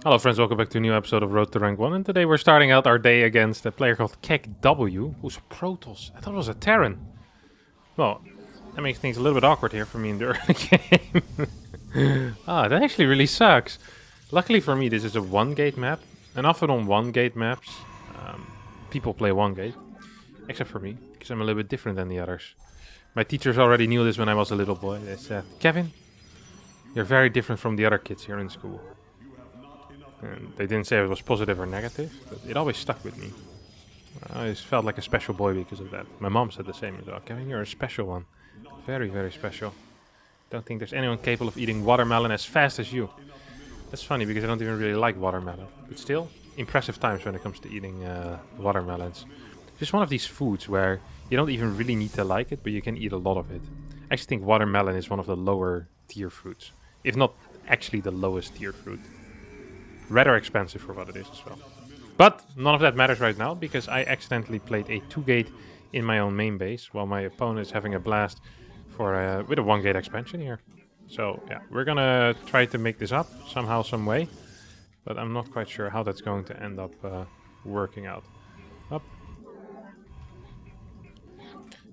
Hello friends, welcome back to a new episode of Road to Rank 1, and today we're starting out our day against a player called Keck W, who's a Protoss. I thought it was a terran. Well, that makes things a little bit awkward here for me in the early game. That actually really sucks. Luckily for me, this is a one-gate map, and often on one-gate maps, people play one-gate. Except for me, because I'm a little bit different than the others. My teachers already knew this when I was a little boy. They said, Kevin, you're very different from the other kids here in school. And they didn't say it was positive or negative, but it always stuck with me. I always felt like a special boy because of that. My mom said the same as well. Kevin, you're a special one. Very, very special. Don't think there's anyone capable of eating watermelon as fast as you. That's funny because I don't even really like watermelon. But still, impressive times when it comes to eating watermelons. Just one of these foods where you don't even really need to like it, but you can eat a lot of it. I actually think watermelon is one of the lower tier fruits. If not actually the lowest tier fruit. Rather expensive for what it is as well. But none of that matters right now, because I accidentally played a 2-gate in my own main base, while my opponent is having a blast for with a 1-gate expansion here. So yeah, we're gonna try to make this up somehow, some way. But I'm not quite sure how that's going to end up working out. Up.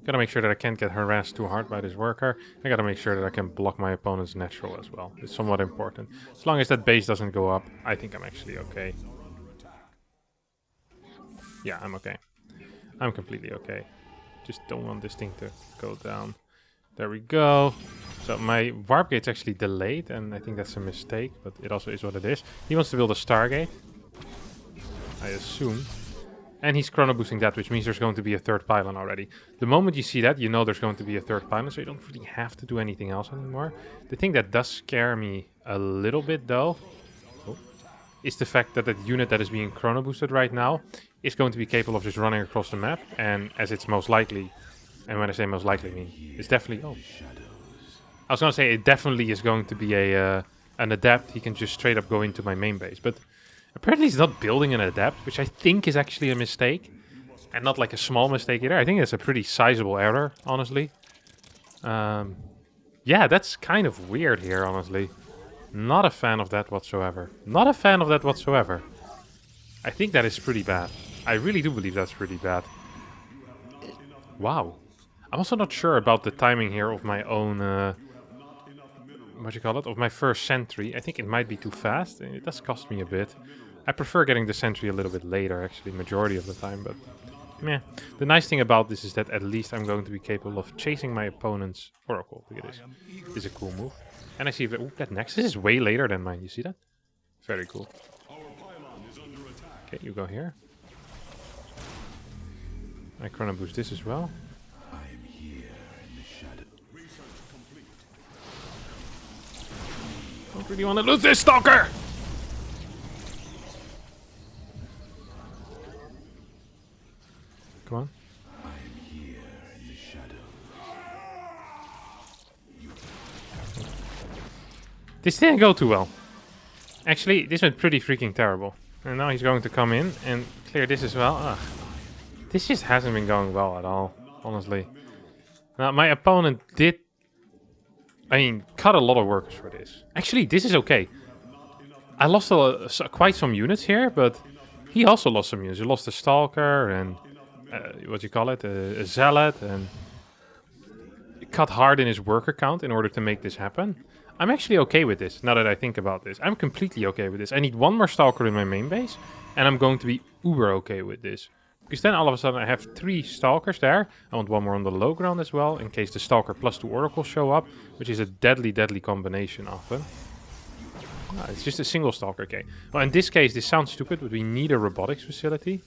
Gotta make sure that I can't get harassed too hard by this worker. I gotta make sure that I can block my opponent's natural as well. It's somewhat important. As long as that base doesn't go up, I think I'm actually okay. Yeah, I'm okay. I'm completely okay. Just don't want this thing to go down. There we go. So my warp gate's actually delayed, and I think that's a mistake, but it also is what it is. He wants to build a Stargate, I assume. And he's chrono boosting that, which means there's going to be a third pylon already. The moment you see that, you know there's going to be a third pylon, so you don't really have to do anything else anymore. The thing that does scare me a little bit, though, is the fact that that unit that is being chrono boosted right now is going to be capable of just running across the map. And as it's most likely, and when I say most likely, I mean it's definitely... Oh, I was going to say it definitely is going to be a an adept. He can just straight up go into my main base, but... Apparently he's not building an adept, which I think is actually a mistake. And not like a small mistake either. I think it's a pretty sizable error, honestly. Yeah, that's kind of weird here, honestly. Not a fan of that whatsoever. Not a fan of that whatsoever. I think that is pretty bad. I really do believe that's pretty bad. Wow. I'm also not sure about the timing here of my own... what you call it? Of my first sentry. I think it might be too fast. It does cost me a bit. I prefer getting the sentry a little bit later, actually, majority of the time, but meh. The nice thing about this is that at least I'm going to be capable of chasing my opponent's Oracle. Look at this. This is a cool move. And I see that, ooh, that Nexus is way later than mine. You see that? Very cool. Okay, you go here. I chrono boost this as well. Don't really want to lose this stalker! Come on. This didn't go too well. Actually, this went pretty freaking terrible. And now he's going to come in and clear this as well. Ugh. This just hasn't been going well at all, honestly. Now, my opponent did... I mean, cut a lot of workers for this. Actually, this is okay. I lost quite some units here, but he also lost some units. He lost a Stalker and... what you call it? A Zealot, and... cut hard in his worker count in order to make this happen. I'm actually okay with this, now that I think about this. I'm completely okay with this. I need one more Stalker in my main base, and I'm going to be uber okay with this. Because then all of a sudden I have 3 Stalkers there. I want one more on the low ground as well, in case the Stalker plus 2 Oracles show up, which is a deadly, deadly combination often. It's just a single Stalker, okay. Well, in this case, this sounds stupid, but we need a robotics facility.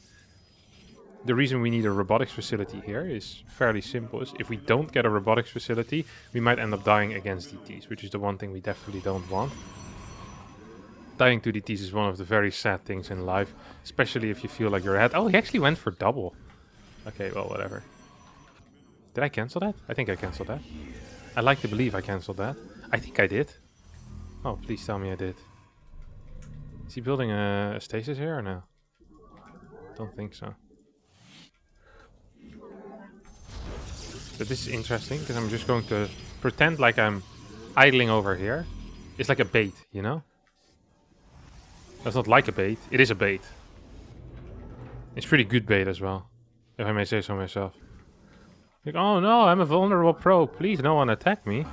The reason we need a robotics facility here is fairly simple. Is if we don't get a robotics facility, we might end up dying against DTs, which is the one thing we definitely don't want. Dying to DTs is one of the very sad things in life, especially if you feel like you're ahead. Oh, he actually went for double. Okay, well, whatever. Did I cancel that? I think I canceled that. I like to believe I canceled that. I think I did. Oh, please tell me I did. Is he building a stasis here or no? Don't think so. But this is interesting, because I'm just going to pretend like I'm idling over here. It's like a bait, you know? That's not like a bait. It is a bait. It's pretty good bait as well, if I may say so myself. Like, oh no, I'm a vulnerable pro. Please, no one attack me.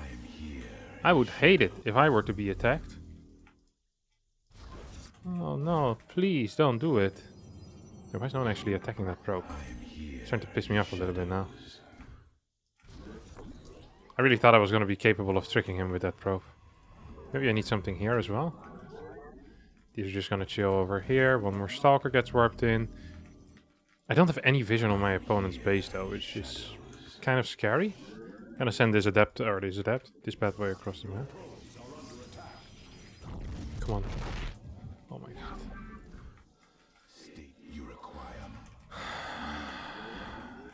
I would hate it if I were to be attacked. Oh no, please don't do it. Why is no one actually attacking that probe? It's starting to piss me off a little bit now. I really thought I was going to be capable of tricking him with that probe. Maybe I need something here as well. These are just going to chill over here. One more stalker gets warped in. I don't have any vision on my opponent's base though, which is kind of scary. I'm gonna send this adept, or this bad boy across the map. Come on. Oh my god.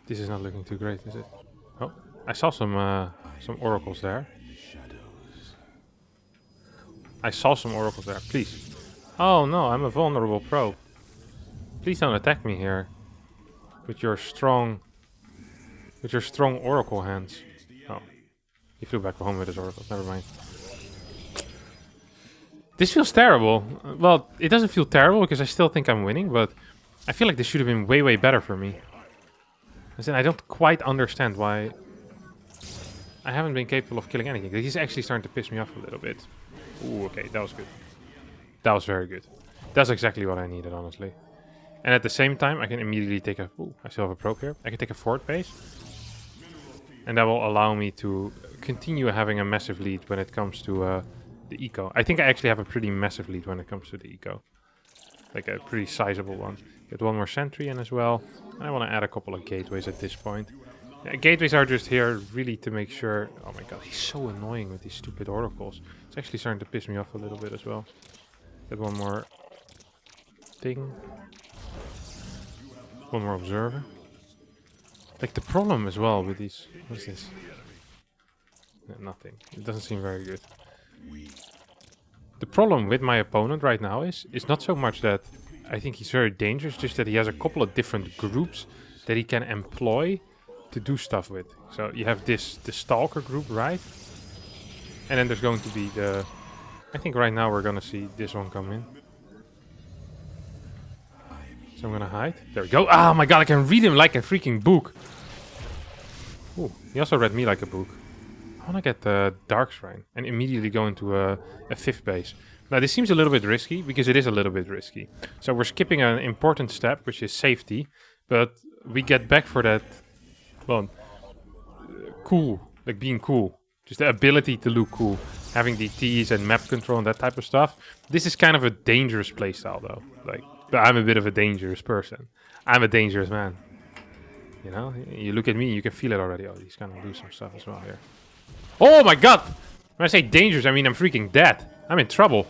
This is not looking too great, is it? Oh, I saw some oracles there. I saw some oracles there, please. Oh no, I'm a vulnerable pro. Please don't attack me here. With your strong oracle hands. Oh, he flew back home with his oracles. Never mind. This feels terrible. Well, it doesn't feel terrible because I still think I'm winning, but I feel like this should have been way better for me. As in, I don't quite understand why I haven't been capable of killing anything. He's actually starting to piss me off a little bit. Ooh, okay, that was good. That was very good. That's exactly what I needed, honestly. And at the same time, I can immediately take a... Ooh, I still have a probe here. I can take a forward base. And that will allow me to continue having a massive lead when it comes to the eco. I think I actually have a pretty massive lead when it comes to the eco. Like a pretty sizable one. Get one more sentry in as well. And I want to add a couple of gateways at this point. Yeah, gateways are just here really to make sure... Oh my god, he's so annoying with these stupid oracles. It's actually starting to piss me off a little bit as well. Get one more thing. One more observer. Like the problem as well with these... What's this? No, nothing. It doesn't seem very good. The problem with my opponent right now is not so much that I think he's very dangerous, just that he has a couple of different groups that he can employ to do stuff with. So you have the Stalker group, right? And then there's going to be the... I think right now we're gonna see this one come in. So I'm gonna hide. There we go. Oh my god, I can read him like a freaking book. Ooh, he also read me like a book. I wanna get the Dark Shrine and immediately go into a 5th base. Now this seems a little bit risky, because it is a little bit risky. So we're skipping an important step, which is safety. But we get back for that, well, cool, like being cool. Just the ability to look cool. Having DTs and map control and that type of stuff. This is kind of a dangerous playstyle though. Like, but I'm a bit of a dangerous person. I'm a dangerous man. You know, you look at me, you can feel it already. Oh, he's gonna do some stuff as well here. Oh my god! When I say dangerous, I mean I'm freaking dead. I'm in trouble.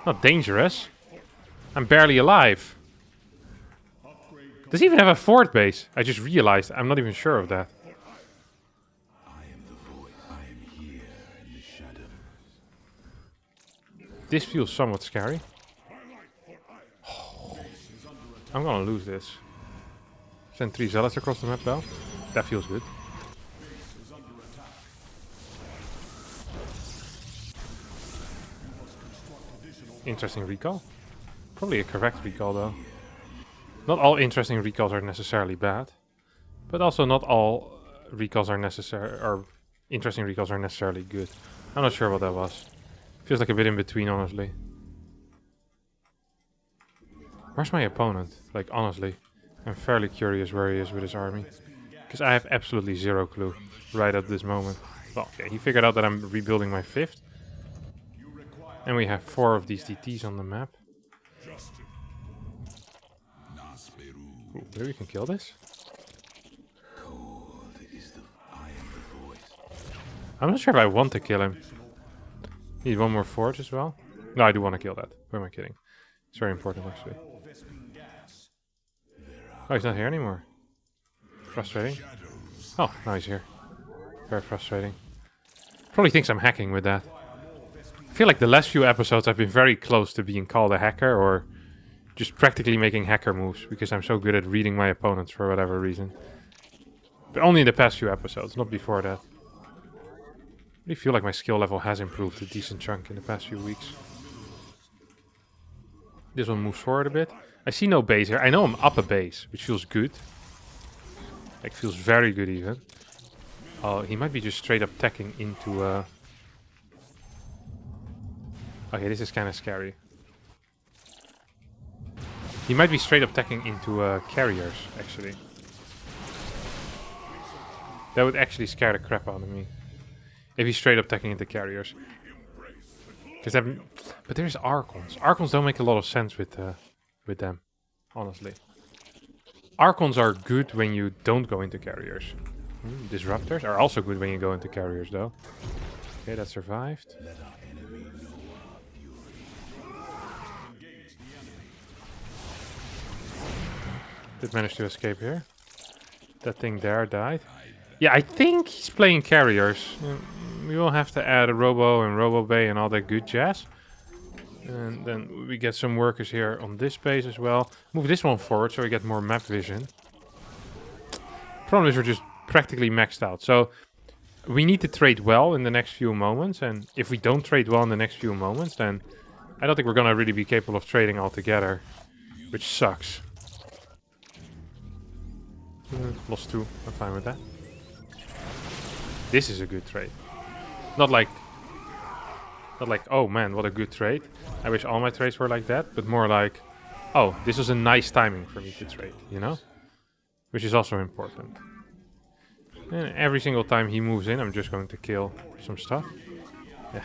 Not dangerous. I'm barely alive. Does he even have a forward base? I just realized. I'm not even sure of that. This feels somewhat scary. I'm gonna lose this. Send 3 zealots across the map though. That feels good. Interesting recall. Probably a correct recall though. Not all interesting recalls are necessarily bad. But also not all recalls are necessary, or interesting recalls are necessarily good. I'm not sure what that was. Feels like a bit in between, honestly. Where's my opponent? Like, honestly, I'm fairly curious where he is with his army. Because I have absolutely zero clue right at this moment. Well, okay, he figured out that I'm rebuilding my 5th. And we have 4 of these DTs on the map. Ooh, maybe we can kill this? I'm not sure if I want to kill him. Need one more forge as well. No, I do want to kill that. Who am I kidding? It's very important, actually. Oh, he's not here anymore. Frustrating. Oh, now he's here. Very frustrating. Probably thinks I'm hacking with that. I feel like the last few episodes I've been very close to being called a hacker, or just practically making hacker moves, because I'm so good at reading my opponents for whatever reason. But only in the past few episodes, not before that. I really feel like my skill level has improved a decent chunk in the past few weeks. This one moves forward a bit. I see no base here. I know I'm up a base, which feels good. Like, feels very good even. Oh, he might be just straight up tacking into... Okay, this is kind of scary. He might be straight up tacking into carriers, actually. That would actually scare the crap out of me. If he's straight up tacking into carriers. But there's Archons. Archons don't make a lot of sense with them, honestly. Archons are good when you don't go into carriers. Disruptors are also good when you go into carriers, though. Okay, that survived. Did manage to escape here. That thing there died. Yeah, I think he's playing carriers. We will have to add a Robo and Robo Bay and all that good jazz. And then we get some workers here on this base as well. Move this one forward so we get more map vision. Problem is we're just practically maxed out. So we need to trade well in the next few moments. And if we don't trade well in the next few moments, then I don't think we're going to really be capable of trading altogether. Which sucks. Lost 2. I'm fine with that. This is a good trade. Not like, oh man, what a good trade. I wish all my trades were like that. But more like, oh, this was a nice timing for me to trade, you know? Which is also important. And every single time he moves in, I'm just going to kill some stuff. Ugh.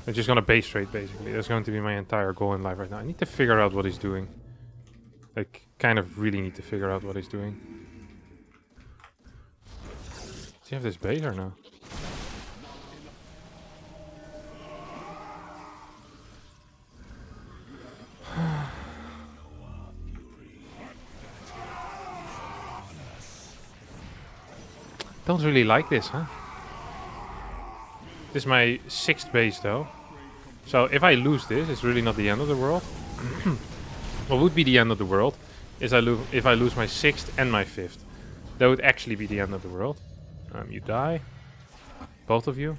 I'm just going to base trade, basically. That's going to be my entire goal in life right now. I need to figure out what he's doing. Like, kind of really need to figure out what he's doing. Does he have this base or no? Don't really like this, huh? This is my 6th base, though. So if I lose this, it's really not the end of the world. What would be the end of the world is if I lose my 6th and my 5th. That would actually be the end of the world. You die. Both of you.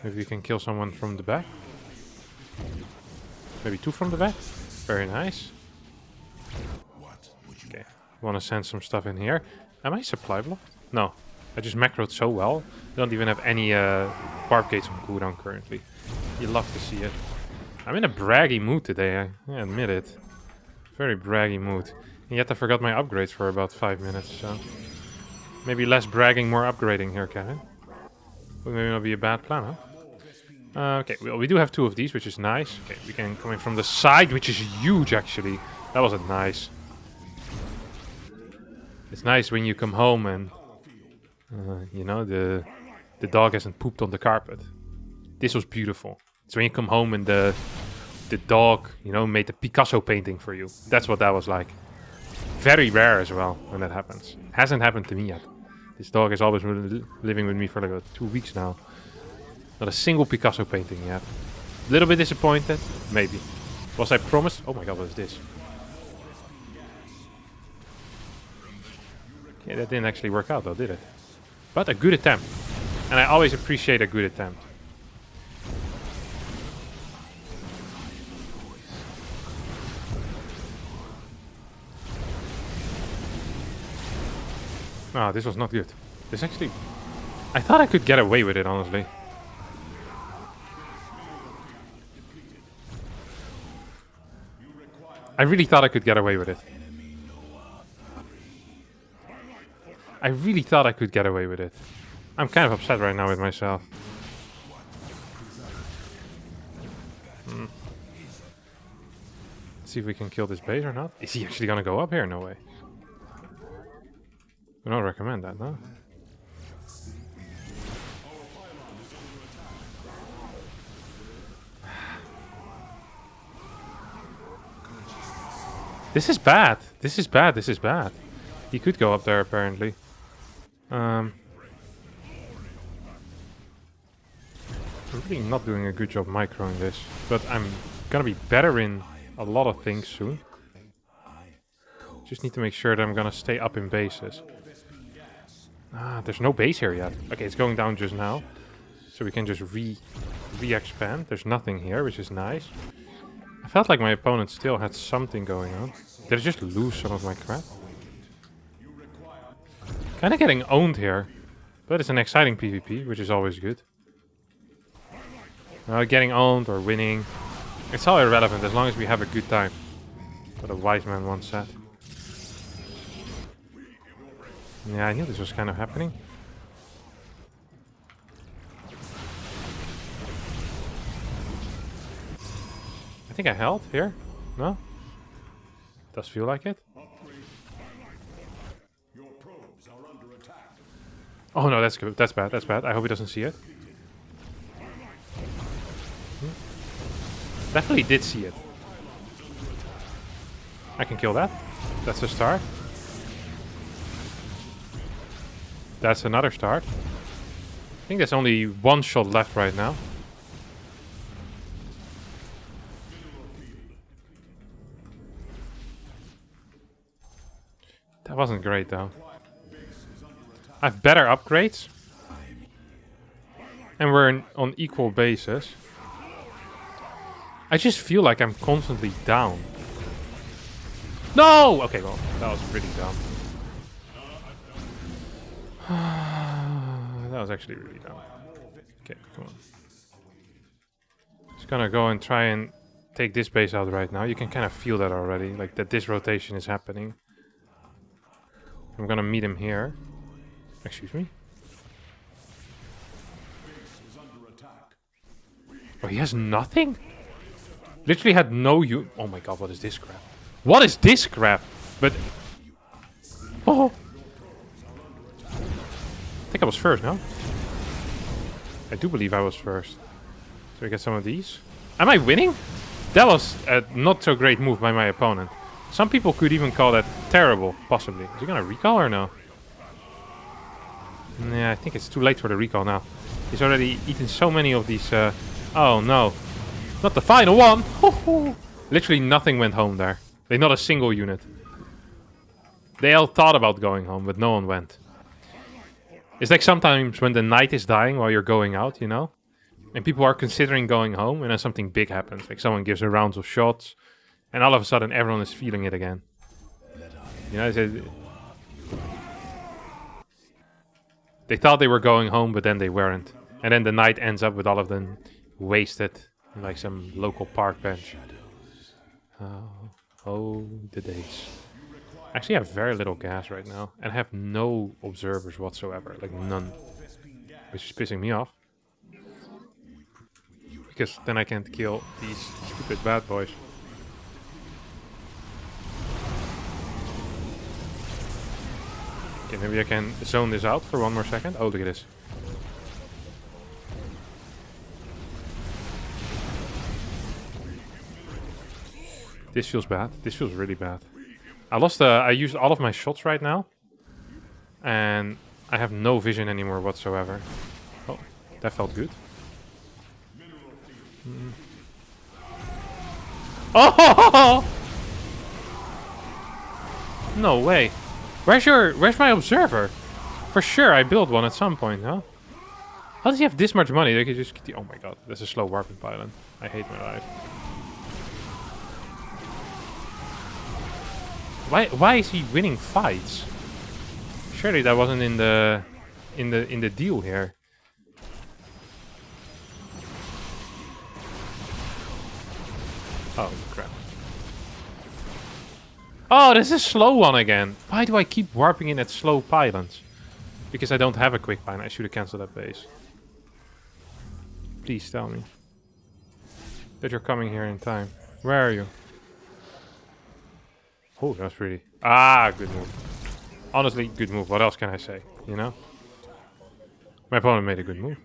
Maybe you can kill someone from the back. Maybe 2 from the back. Very nice. Okay. Want to send some stuff in here. Am I supply blocked? No. I just macroed so well. I don't even have any warp gates on cooldown currently. You love to see it. I'm in a braggy mood today, I admit it. Very braggy mood. And yet I forgot my upgrades for about 5 minutes, so... Maybe less bragging, more upgrading here, Kevin. Would maybe not be a bad plan, huh? Okay, well, we do have 2 of these, which is nice. Okay, we can come in from the side, which is huge, actually. That was nice. It's nice when you come home and... you know, the dog hasn't pooped on the carpet. This was beautiful. It's when you come home and the dog, you know, made the Picasso painting for you. That's what that was like. Very rare as well when that happens. Hasn't happened to me yet. This dog has always been living with me for like 2 weeks now. Not a single Picasso painting yet. A little bit disappointed, maybe. Was I promised? Oh my god, what is this? Yeah, that didn't actually work out though, did it? But a good attempt. And I always appreciate a good attempt. Oh, this was not good. This actually... I thought I could get away with it, honestly. I really thought I could get away with it. I really thought I could get away with it. I'm kind of upset right now with myself. Let's see if we can kill this base or not. Is he actually gonna go up here? No way. I don't recommend that, no? This is bad. This is bad. This is bad. He could go up there, apparently. I'm really not doing a good job microing this. But I'm gonna be better in a lot of things soon. Just need to make sure that I'm gonna stay up in bases. Ah, there's no base here yet. Okay, it's going down just now. So we can just re-expand. There's nothing here, which is nice. I felt like my opponent still had something going on. Did I just lose some of my crap? Kinda getting owned here. But it's an exciting PvP, which is always good. Getting owned or winning. It's all irrelevant as long as we have a good time. What a wise man once said. Yeah, I knew this was kind of happening. I think I held here. No? Does feel like it. Oh no, that's good. That's bad. That's bad. I hope he doesn't see it. Definitely did see it. I can kill that. That's a start. That's another start. I think there's only one shot left right now. That wasn't great though. I have better upgrades. And we're on equal basis. I just feel like I'm constantly down. No! Okay, well, that was pretty dumb. That was actually really dumb. Okay, come on. Just gonna go and try and take this base out right now. You can kind of feel that already, like that this rotation is happening. I'm gonna meet him here. Excuse me. Oh, he has nothing? Literally had no oh my god, what is this crap? What is this crap? But... Oh! I think I was first, no? I do believe I was first. So we get some of these. Am I winning? That was a not so great move by my opponent. Some people could even call that terrible, possibly. Is he gonna recall or no? Yeah, I think it's too late for the recall now. He's already eaten so many of these... Oh no. Not the final one! Literally nothing went home there. Like not a single unit. They all thought about going home, but no one went. It's like sometimes when the knight is dying while you're going out, you know? And people are considering going home, and then something big happens. Like someone gives a round of shots, and all of a sudden everyone is feeling it again. You know, they thought they were going home, but then they weren't. And then the knight ends up with all of them wasted in like some local park bench. Oh, the days. I actually have very little gas right now, and I have no observers whatsoever, like none. Which is pissing me off. Because then I can't kill these stupid bad boys. Okay, maybe I can zone this out for one more second. Oh, look at this. This feels bad. This feels really bad. I used all of my shots right now. And I have no vision anymore whatsoever. Oh, that felt good. Oh! No way. Where's my observer? For sure I built one at some point, huh? How does he have this much money? They could just... Oh my god, that's a slow warping pylon. I hate my life. Why is he winning fights? Surely that wasn't in the deal here. Oh crap. Oh, this is a slow one again. Why do I keep warping in at slow pylons? Because I don't have a quick pylon. I should have cancelled that base. Please tell me that you're coming here in time. Where are you? Oh, that's pretty. Ah, good move. Honestly, good move. What else can I say? You know? My opponent made a good move.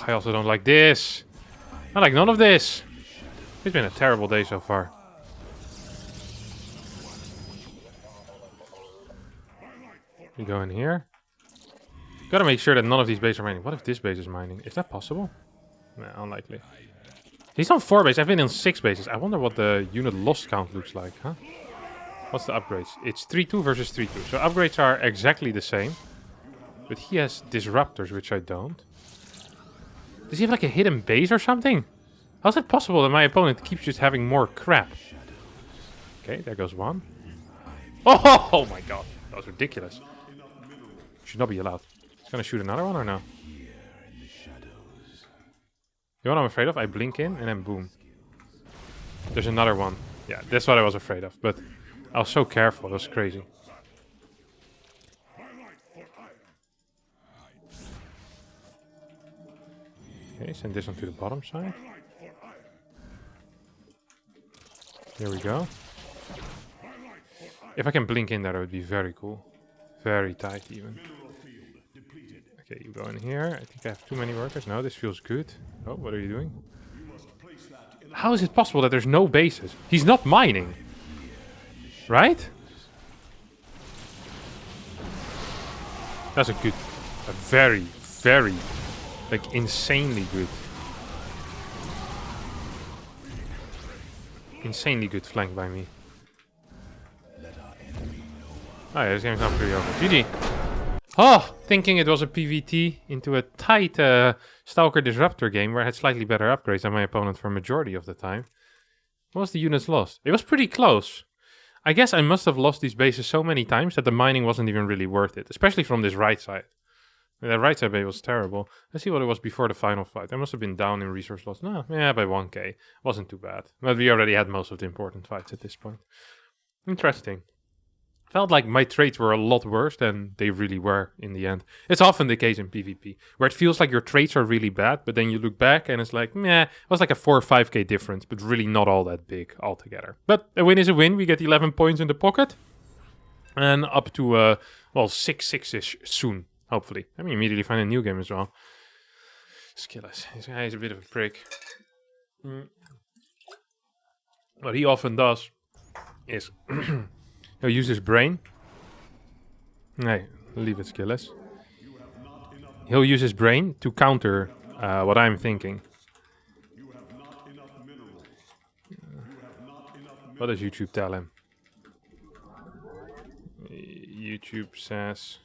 I also don't like this. I like none of this. It's been a terrible day so far. We go in here. Gotta make sure that none of these bases are mining. What if this base is mining? Is that possible? Nah, unlikely. He's on 4 bases. I've been on 6 bases. I wonder what the unit lost count looks like, huh? What's the upgrades? It's 3-2 versus 3-2. So upgrades are exactly the same. But he has disruptors, which I don't. Does he have like a hidden base or something? How is it possible that my opponent keeps just having more crap? Okay, there goes one. Oh my god, that was ridiculous. Should not be allowed. He's gonna shoot another one or no? You know what I'm afraid of? I blink in and then boom. There's another one. Yeah, that's what I was afraid of. But I was so careful. That was crazy. Okay, send this one to the bottom side. Here we go. If I can blink in there, that would be very cool. Very tight even. Okay, you go in here. I think I have too many workers. No, this feels good. Oh, what are you doing? How is it possible that there's no bases? He's not mining. Right? That's a very, very, like, insanely good. Insanely good flank by me. Oh yeah, this game's not pretty over. GG. Oh, thinking it was a PvT into a tight Stalker Disruptor game where I had slightly better upgrades than my opponent for a majority of the time. What was the units lost? It was pretty close. I guess I must have lost these bases so many times that the mining wasn't even really worth it, especially from this right side. The right side base was terrible. Let's see what it was before the final fight. I must have been down in resource loss. No, yeah, by 1k. Wasn't too bad. But we already had most of the important fights at this point. Interesting. Felt like my trades were a lot worse than they really were in the end. It's often the case in PvP, where it feels like your trades are really bad, but then you look back and it's like, meh, it was like a 4 or 5k difference, but really not all that big altogether. But a win is a win. We get 11 points in the pocket. And up to, well, 6-6-ish soon, hopefully. I mean, immediately find a new game as well. Skillets. This guy is a bit of a prick. What he often does is... he'll use his brain. Nee, leave it, Skillets. He'll use his brain to counter what I'm thinking. What does YouTube tell him? YouTube says...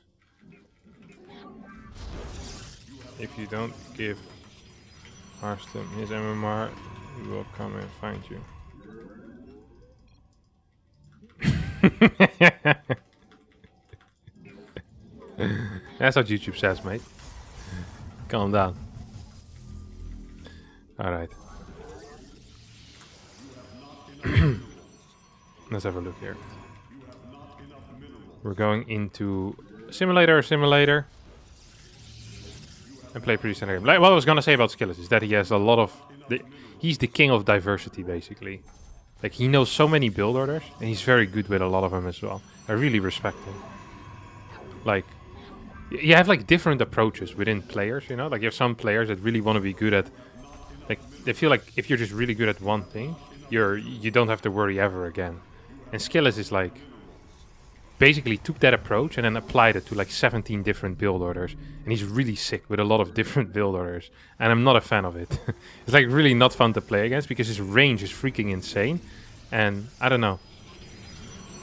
if you don't give Harstem his MMR, he will come and find you. That's what YouTube says, mate. Calm down. Alright. Let's have a look here. We're going into simulator, and play pretty standard game. Like what I was gonna say about Skillets is that he has a lot of... he's the king of diversity, basically. Like, he knows so many build orders, and he's very good with a lot of them as well. I really respect him. Like, you have, like, different approaches within players, you know? Like, you have some players that really want to be good at... like, they feel like if you're just really good at one thing, you don't have to worry ever again. And Skillets is, like... basically took that approach and then applied it to, like, 17 different build orders. And he's really sick with a lot of different build orders. And I'm not a fan of it. It's, like, really not fun to play against because his range is freaking insane. And, I don't know.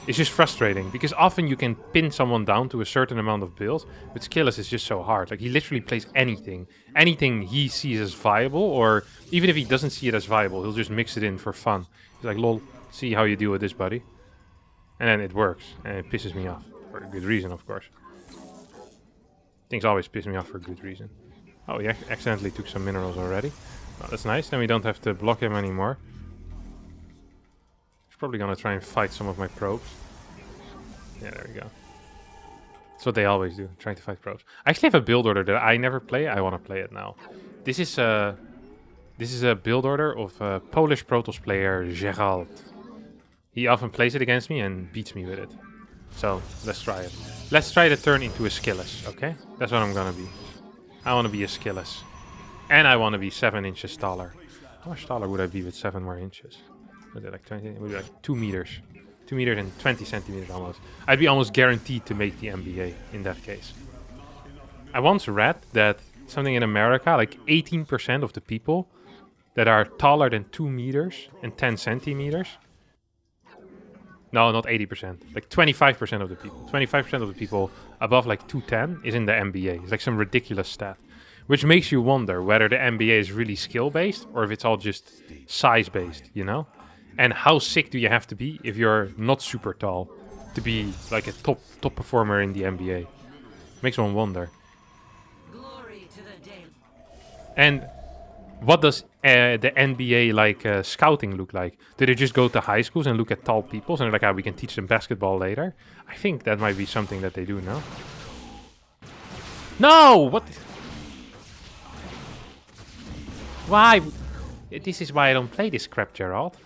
It's just frustrating because often you can pin someone down to a certain amount of build, but Skillets is just so hard. Like, he literally plays anything. Anything he sees as viable, or even if he doesn't see it as viable, he'll just mix it in for fun. He's like, lol, see how you deal with this, buddy. And then it works, and it pisses me off. For a good reason, of course. Things always piss me off for a good reason. Oh, he accidentally took some minerals already. Oh, that's nice, then we don't have to block him anymore. He's probably gonna try and fight some of my probes. Yeah, there we go. That's what they always do, trying to fight probes. I actually have a build order that I never play. I want to play it now. This is a build order of a Polish Protoss player, Gerald. He often plays it against me and beats me with it. So, let's try it. Let's try to turn into a Skillets, okay? That's what I'm gonna be. I want to be a Skillets. And I want to be 7 inches taller. How much taller would I be with 7 more inches? Would it like 20? It would be like 2 meters. 2 meters and 20 centimeters almost. I'd be almost guaranteed to make the NBA in that case. I once read that something in America, like 18% of the people that are taller than 2 meters and 10 centimeters No, not 80%. Like 25% of the people. 25% of the people above like 210 is in the MBA. It's like some ridiculous stat. Which makes you wonder whether the MBA is really skill-based or if it's all just size-based, you know? And how sick do you have to be if you're not super tall to be like a top performer in the NBA? Makes one wonder. And what does the NBA like scouting look like? Do they just go to high schools and look at tall people and they're like, we can teach them basketball later? I think that might be something that they do, no? No! What? Why? This is why I don't play this crap, Gerald.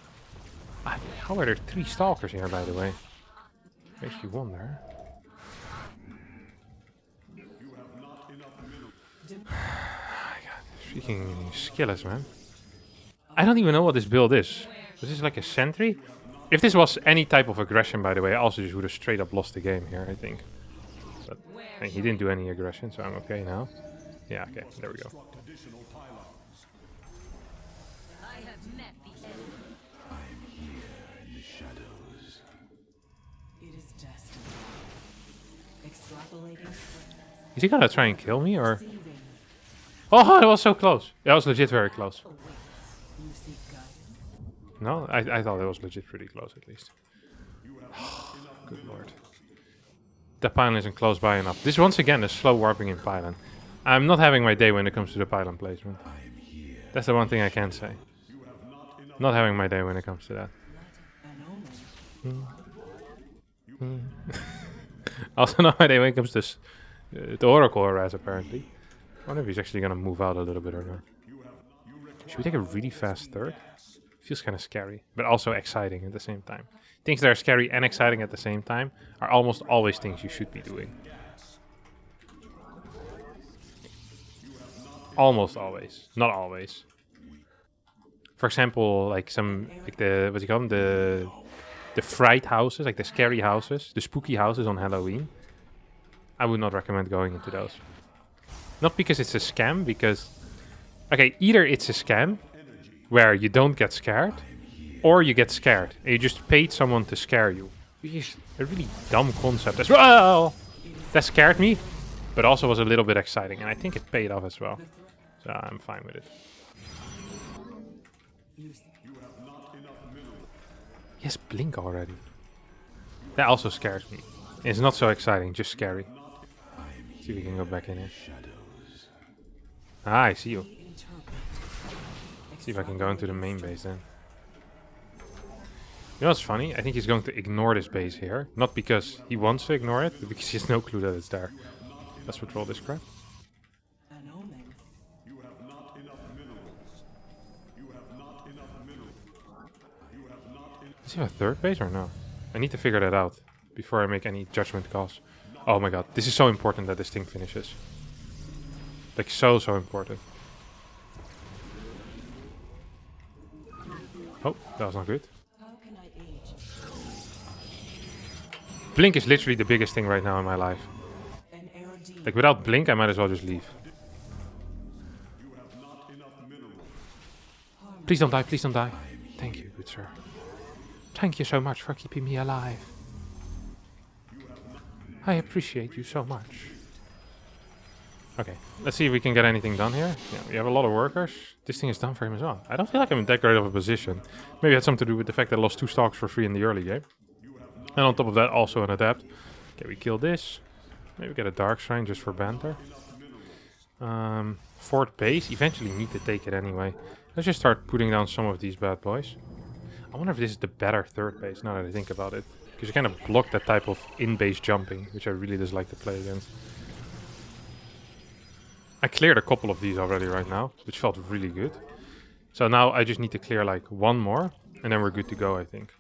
How are there 3 stalkers here, by the way? Makes you wonder. Freaking Skillets, man. I don't even know what this build is. Is this like a sentry? If this was any type of aggression, by the way, I also just would have straight up lost the game here, I think. But hey, he didn't do any aggression, so I'm okay now. Yeah, okay, there we go. Is he gonna try and kill me, or...? Oh, it was so close. That was legit very close. No? I thought it was legit pretty close, at least. Good lord. The pylon isn't close by enough. This, once again, is slow warping in pylon. I'm not having my day when it comes to the pylon placement. That's the one thing I can say. Not having my day when it comes to that. Also not my day when it comes to the Oracle harass, apparently. I wonder if he's actually gonna move out a little bit or not. Should we take a really fast third? Feels kind of scary, but also exciting at the same time. Things that are scary and exciting at the same time are almost always things you should be doing. Almost always, not always. For example, like some, like the, what do you call them? The fright houses, like the scary houses, the spooky houses on Halloween. I would not recommend going into those. Not because it's a scam, because... Okay, either it's a scam, where you don't get scared, or you get scared, and you just paid someone to scare you. Which is a really dumb concept as well. That scared me, but also was a little bit exciting, and I think it paid off as well. So I'm fine with it. Yes, blink already. That also scares me. It's not so exciting, just scary. See if we can go back in here. Ah, I see you. See if I can go into the main base then. You know what's funny? I think he's going to ignore this base here. Not because he wants to ignore it, but because he has no clue that it's there. Let's patrol this crap. Does he have a third base or no? I need to figure that out before I make any judgment calls. Oh my god, this is so important that this thing finishes. Like so important. Oh, that was not good. Blink is literally the biggest thing right now in my life. Like without Blink, I might as well just leave. Please don't die, please don't die. Thank you, good sir. Thank you so much for keeping me alive. I appreciate you so much. Okay, let's see if we can get anything done here. Yeah, we have a lot of workers. This thing is done for him as well. I don't feel like I'm in that great of a position. Maybe it had something to do with the fact that I lost 2 stocks for free in the early game. And on top of that, also an adapt. Okay, we kill this. Maybe get a dark shrine just for banter. Fourth base. Eventually need to take it anyway. Let's just start putting down some of these bad boys. I wonder if this is the better third base now that I think about it. Because you kind of block that type of in-base jumping, which I really dislike to play against. I cleared a couple of these already right now, which felt really good. So now I just need to clear like 1 more, and then we're good to go, I think.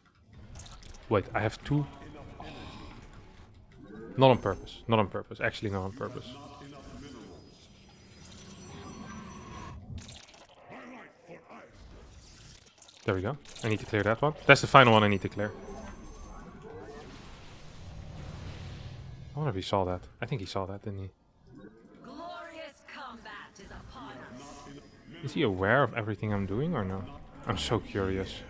Wait, I have 2. Not on purpose. Not on purpose. Actually, not on purpose. There we go. I need to clear that one. That's the final one I need to clear. I wonder if he saw that. I think he saw that, didn't he? Is he aware of everything I'm doing or no? I'm so curious.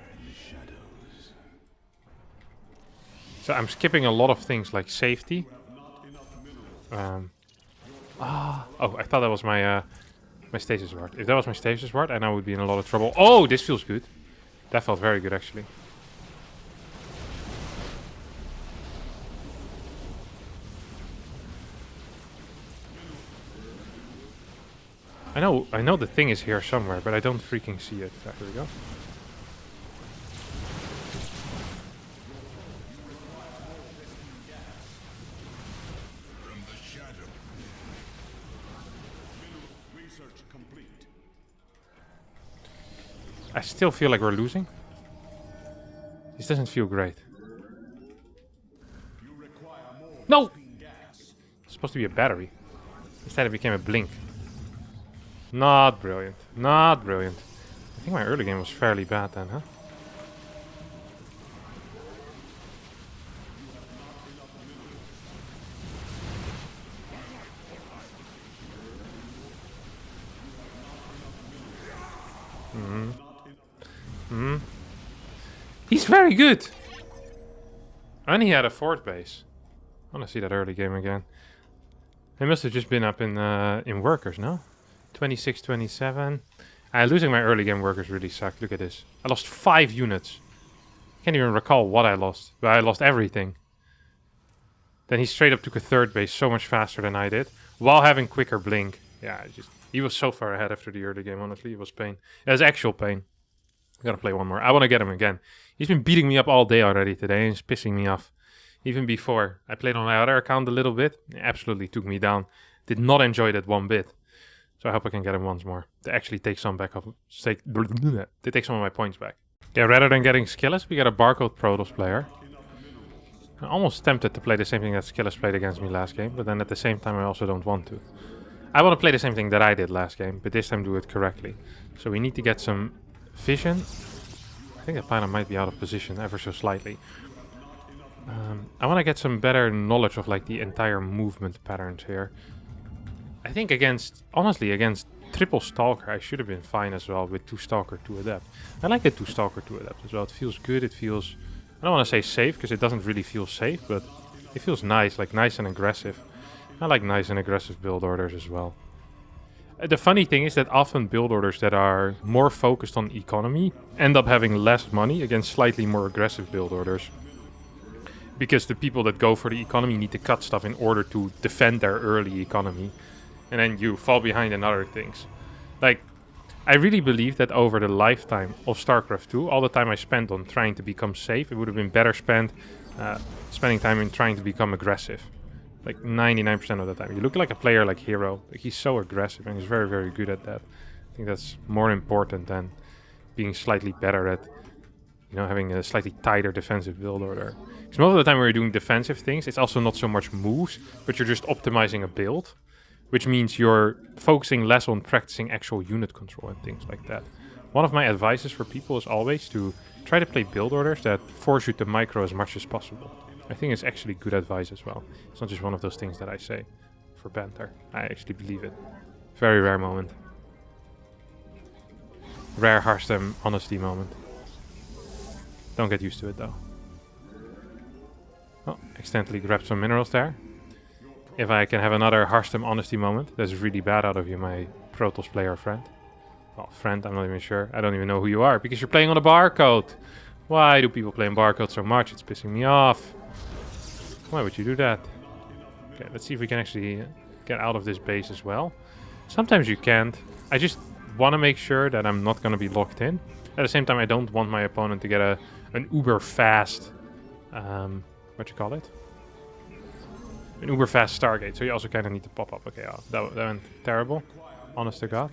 So I'm skipping a lot of things like safety. Oh, I thought that was my my stasis ward. If that was my stasis ward, I know I would be in a lot of trouble. Oh, this feels good. That felt very good, actually. I know the thing is here somewhere, but I don't freaking see it. There we go. I still feel like we're losing. This doesn't feel great. No! It's supposed to be a battery. Instead it became a blink. Not brilliant. Not brilliant. I think my early game was fairly bad then, huh? He's very good! And he had a fourth base. I want to see that early game again. He must have just been up in workers, no? 26, 27. Losing my early game workers really sucked. Look at this. I lost 5 units. Can't even recall what I lost. But I lost everything. Then he straight up took a third base so much faster than I did. While having quicker blink. Yeah, he was so far ahead after the early game, honestly. It was pain. It was actual pain. I gotta play one more. I want to get him again. He's been beating me up all day already today. And it's pissing me off. Even before. I played on my other account a little bit. It absolutely took me down. Did not enjoy that one bit. So I hope I can get him once more. To actually take some back off. They take some of my points back. Yeah, rather than getting Skillets, we got a barcode Protoss player. I'm almost tempted to play the same thing that Skillets played against me last game. But then at the same time, I also don't want to. I want to play the same thing that I did last game. But this time do it correctly. So we need to get some vision. I think that pilot might be out of position ever so slightly. I want to get some better knowledge of like the entire movement patterns here. I think honestly, against triple Stalker, I should have been fine as well with 2 Stalker, 2 Adept. I like the 2 Stalker, 2 Adept as well. It feels good. It feels, I don't want to say safe because it doesn't really feel safe, but it feels nice, like nice and aggressive. I like nice and aggressive build orders as well. The funny thing is that often build orders that are more focused on economy end up having less money against slightly more aggressive build orders. Because the people that go for the economy need to cut stuff in order to defend their early economy. And then you fall behind in other things. Like, I really believe that over the lifetime of StarCraft 2, all the time I spent on trying to become safe, it would have been better spent spending time in trying to become aggressive. Like 99% of the time. You look like a player like Hero. Like, he's so aggressive and he's very, very good at that. I think that's more important than being slightly better at, you know, having a slightly tighter defensive build order. Because most of the time when you're doing defensive things, it's also not so much moves, but you're just optimizing a build. Which means you're focusing less on practicing actual unit control and things like that. One of my advices for people is always to try to play build orders that force you to micro as much as possible. I think it's actually good advice as well. It's not just one of those things that I say for banter. I actually believe it. Very rare moment. Rare Harstem honesty moment. Don't get used to it though. Oh, accidentally grabbed some minerals there. If I can have another Harstem honesty moment, that's really bad out of you, my Protoss player friend. Well, friend, I'm not even sure. I don't even know who you are, because you're playing on a barcode. Why do people play on barcode so much? It's pissing me off. Why would you do that? Okay, let's see if we can actually get out of this base as well. Sometimes you can't. I just want to make sure that I'm not going to be locked in. At the same time, I don't want my opponent to get an uber fast... what you call it? An uber fast Stargate, so you also kind of need to pop up. Okay, that went terrible. Honest to God.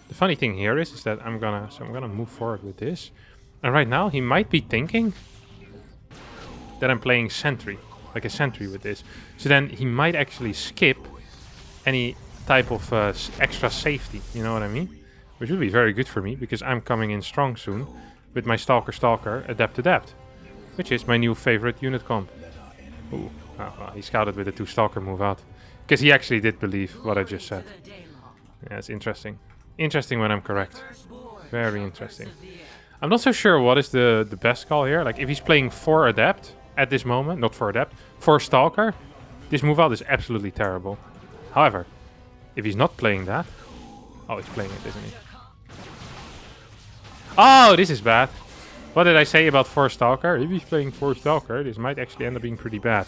The funny thing here is that I'm gonna move forward with this. And right now he might be thinking that I'm playing sentry, like a sentry with this. So then he might actually skip any type of extra safety. You know what I mean? Which would be very good for me because I'm coming in strong soon with my Stalker, Adept. Which is my new favorite unit comp. Ooh, oh, well, he scouted with the 2 Stalker move out. Because he actually did believe what I just said. Yeah, it's interesting. Interesting when I'm correct. Very interesting. I'm not so sure what is the best call here. Like, if he's playing for Adept at this moment, not for Adept, for Stalker, this move out is absolutely terrible. However, if he's not playing that... Oh, he's playing it, isn't he? Oh, this is bad. What did I say about for Stalker? If he's playing for Stalker, this might actually end up being pretty bad.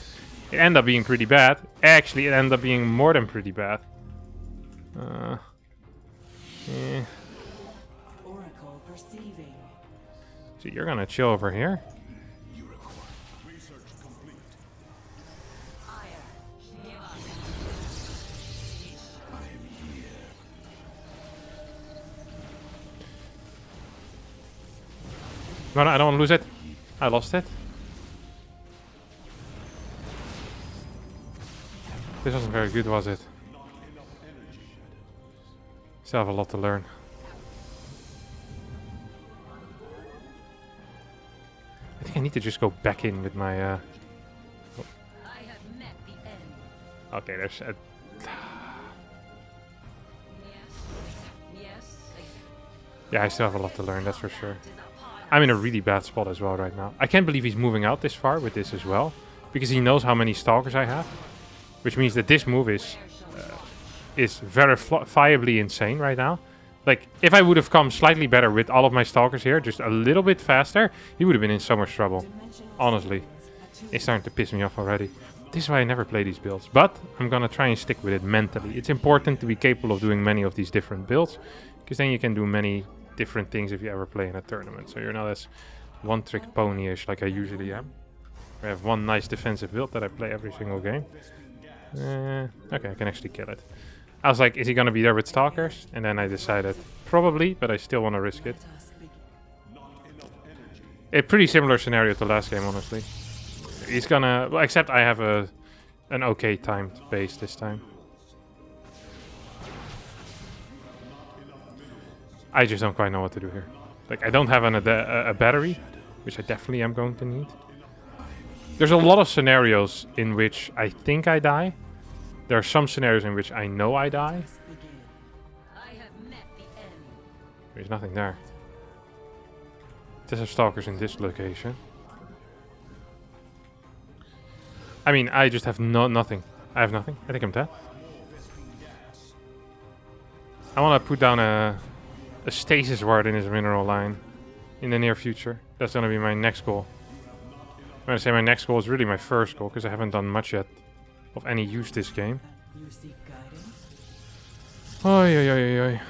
It ended up being pretty bad. Actually, it ended up being more than pretty bad. Yeah. So you're gonna chill over here. No, I don't want to lose it. I lost it. This wasn't very good, was it? Still have a lot to learn. I think I need to just go back in with my... Oh. Okay, there's a... Yeah, I still have a lot to learn, that's for sure. I'm in a really bad spot as well right now. I can't believe he's moving out this far with this as well. Because he knows how many Stalkers I have. Which means that this move is verifiably insane right now. Like, if I would have come slightly better with all of my Stalkers here, just a little bit faster, he would have been in so much trouble. Honestly. It's starting to piss me off already. This is why I never play these builds. But I'm gonna try and stick with it mentally. It's important to be capable of doing many of these different builds. Because then you can do many different things if you ever play in a tournament. So you're not as one-trick pony-ish like I usually am. I have one nice defensive build that I play every single game. Okay, I can actually kill it. I was like, is he gonna be there with Stalkers? And then I decided, probably, but I still want to risk it. A pretty similar scenario to last game, honestly. He's gonna... Well, except I have an okay timed base this time. I just don't quite know what to do here. Like, I don't have a battery, which I definitely am going to need. There's a lot of scenarios in which I think I die. There are some scenarios in which I know I die. There's nothing there. There's Stalkers in this location. I mean, I just have nothing. I have nothing. I think I'm dead. I want to put down a stasis ward in his mineral line in the near future. That's going to be my next goal. When I say my next goal is really my first goal, because I haven't done much yet of any use this game. Oi, oi, oi, oi.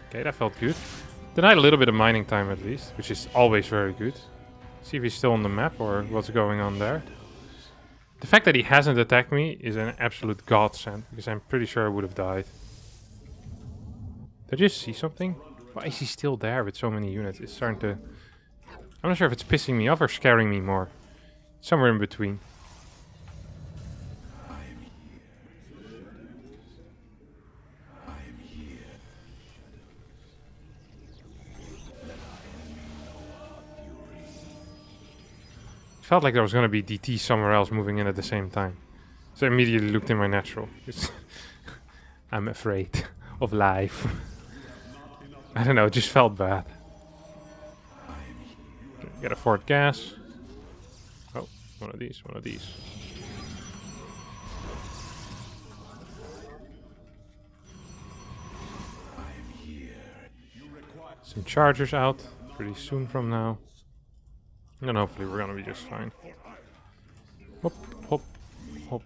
Okay, that felt good. Denied a little bit of mining time at least, which is always very good. See if he's still on the map or what's going on there. The fact that he hasn't attacked me is an absolute godsend, because I'm pretty sure I would have died. Did I just see something? Why is he still there with so many units? It's starting to... I'm not sure if it's pissing me off or scaring me more. Somewhere in between. Felt like there was going to be DT somewhere else moving in at the same time. So I immediately looked in my natural. I'm afraid of life. I don't know, it just felt bad. Get a Fort gas. Oh, one of these, one of these. Some chargers out pretty soon from now. And hopefully we're gonna be just fine. Hop, hop, hop.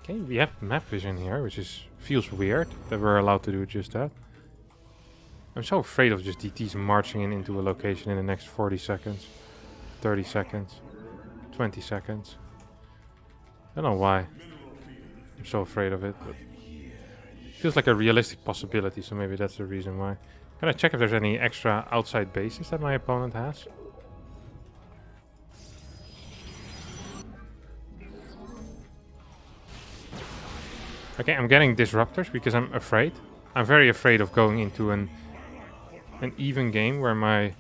Okay, we have map vision here, which feels weird that we're allowed to do just that. I'm so afraid of just DTs marching into a location in the next 40 seconds, 30 seconds, 20 seconds. I don't know why. I'm so afraid of it, but it feels like a realistic possibility, so maybe that's the reason why. Can I check if there's any extra outside bases that my opponent has? Okay, I'm getting disruptors because I'm afraid. I'm very afraid of going into an even game where my...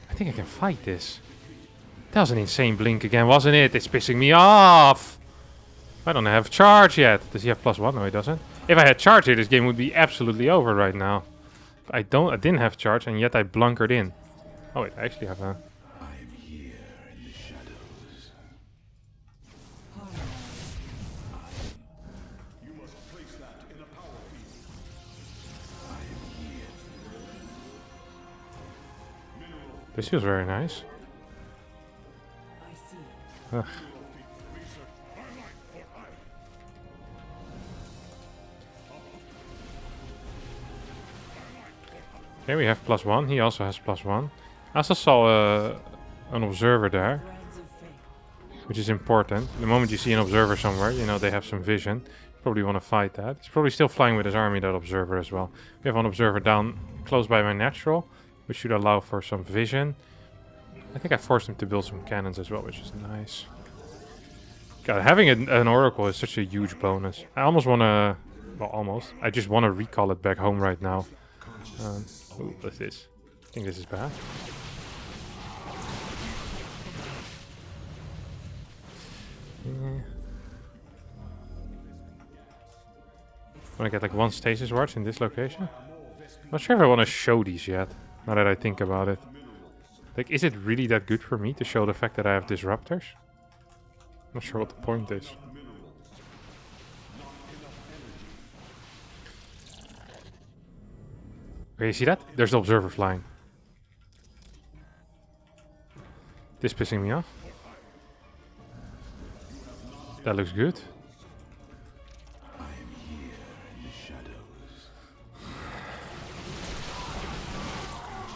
I think I can fight this. That was an insane blink again, wasn't it? It's pissing me off! I don't have charge yet. Does he have +1? No, he doesn't. If I had charge here, this game would be absolutely over right now. But I didn't have charge, and yet I blunkered in. Oh wait, I actually have a... This feels very nice. Ugh. Okay, we have +1. He also has +1. I also saw an observer there, which is important. The moment you see an observer somewhere, you know they have some vision. Probably want to fight that. He's probably still flying with his army, that observer as well. We have one observer down close by my natural, which should allow for some vision. I think I forced him to build some cannons as well, which is nice. God, having an oracle is such a huge bonus. I almost want to... Well, almost. I just want to recall it back home right now. Ooh, what's this? I think this is bad. Yeah. Want to get like 1 stasis watch in this location? Not sure if I want to show these yet, now that I think about it. Like, is it really that good for me to show the fact that I have disruptors? Not sure what the point is. Okay, you see that? There's the observer flying. This pissing me off. That looks good.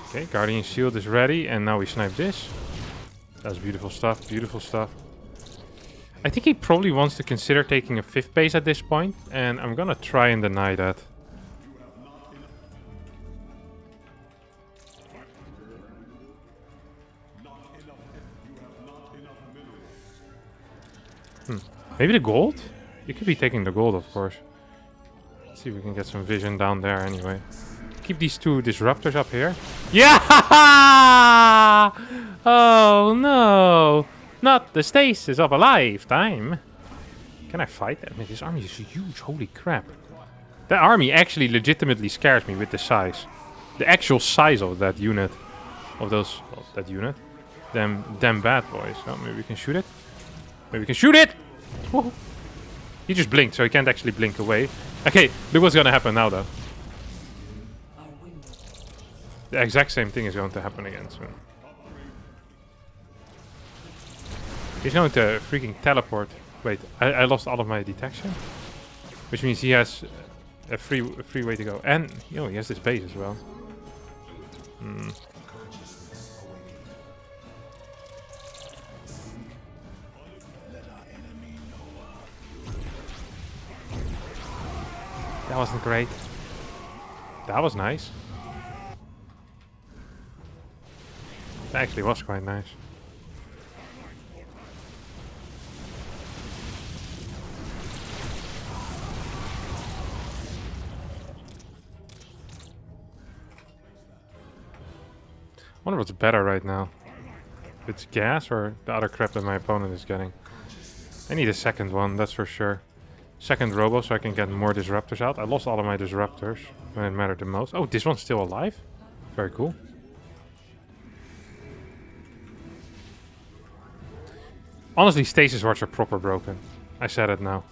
Okay, Guardian Shield is ready, and now we snipe this. That's beautiful stuff, beautiful stuff. I think he probably wants to consider taking a 5th base at this point, and I'm gonna try and deny that. Maybe the gold? You could be taking the gold, of course. Let's see if we can get some vision down there anyway. Keep these 2 disruptors up here. Yeah! Oh no! Not the stasis of a lifetime. Can I fight that? I mean, this army is huge. Holy crap. That army actually legitimately scares me with the size. The actual size of that unit. Of those... Well, that unit. Them bad boys. Oh, maybe we can shoot it? Maybe we can shoot it! Whoa. He just blinked, so he can't actually blink away. Okay, look what's gonna happen now, though. The exact same thing is going to happen again soon. He's going to freaking teleport. Wait, I lost all of my detection? Which means he has a free way to go. And, you know, he has this base as well. That wasn't great. That was nice. That actually was quite nice. I wonder what's better right now. If it's gas or the other crap that my opponent is getting. I need a second one, that's for sure. Second robo so I can get more disruptors out. I lost all of my disruptors when it mattered the most. Oh, this one's still alive? Very cool. Honestly, stasis wards are proper broken. I said it now.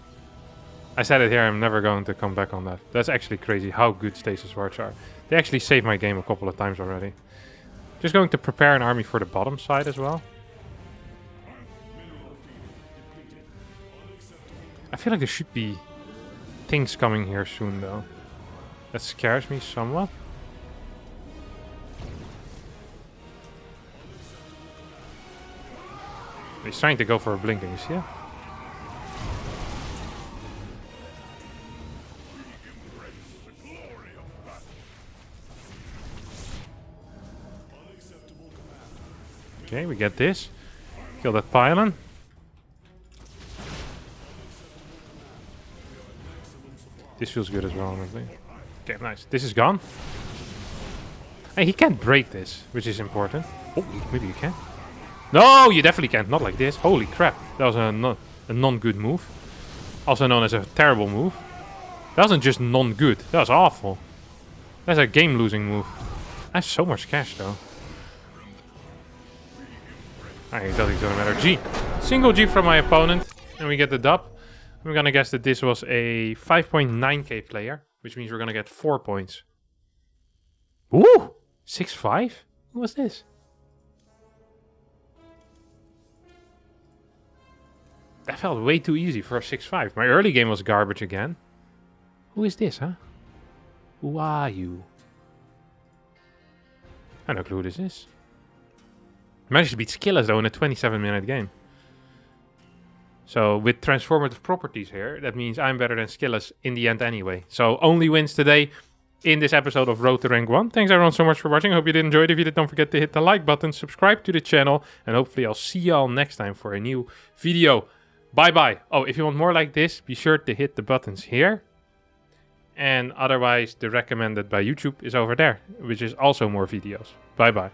I said it here, I'm never going to come back on that. That's actually crazy how good stasis wards are. They actually saved my game a couple of times already. Just going to prepare an army for the bottom side as well. I feel like there should be things coming here soon though. That scares me somewhat. He's trying to go for a blinking, you see it? Okay, we get this. Kill that pylon. This feels good as well, honestly. Okay, nice. This is gone. Hey, he can't break this, which is important. Oh, maybe you can. No, you definitely can't. Not like this. Holy crap. That was a non-good move. Also known as a terrible move. That wasn't just non-good. That was awful. That's a game-losing move. I have so much cash, though. I thought it doesn't matter. G. Single G from my opponent. And we get the dub. I'm gonna guess that this was a 5.9k player. Which means we're gonna get 4 points. Ooh! 6-5? Who was this? That felt way too easy for a 6-5. My early game was garbage again. Who is this, huh? Who are you? I don't know who this is. Managed to beat Skillets though in a 27-minute game. So with transformative properties here, that means I'm better than Skillets in the end anyway. So only wins today in this episode of Road to Rank 1. Thanks everyone so much for watching. I hope you did enjoy it. If you did, don't forget to hit the like button, subscribe to the channel, and hopefully I'll see you all next time for a new video. Bye bye. Oh, if you want more like this, be sure to hit the buttons here. And otherwise, the recommended by YouTube is over there, which is also more videos. Bye bye.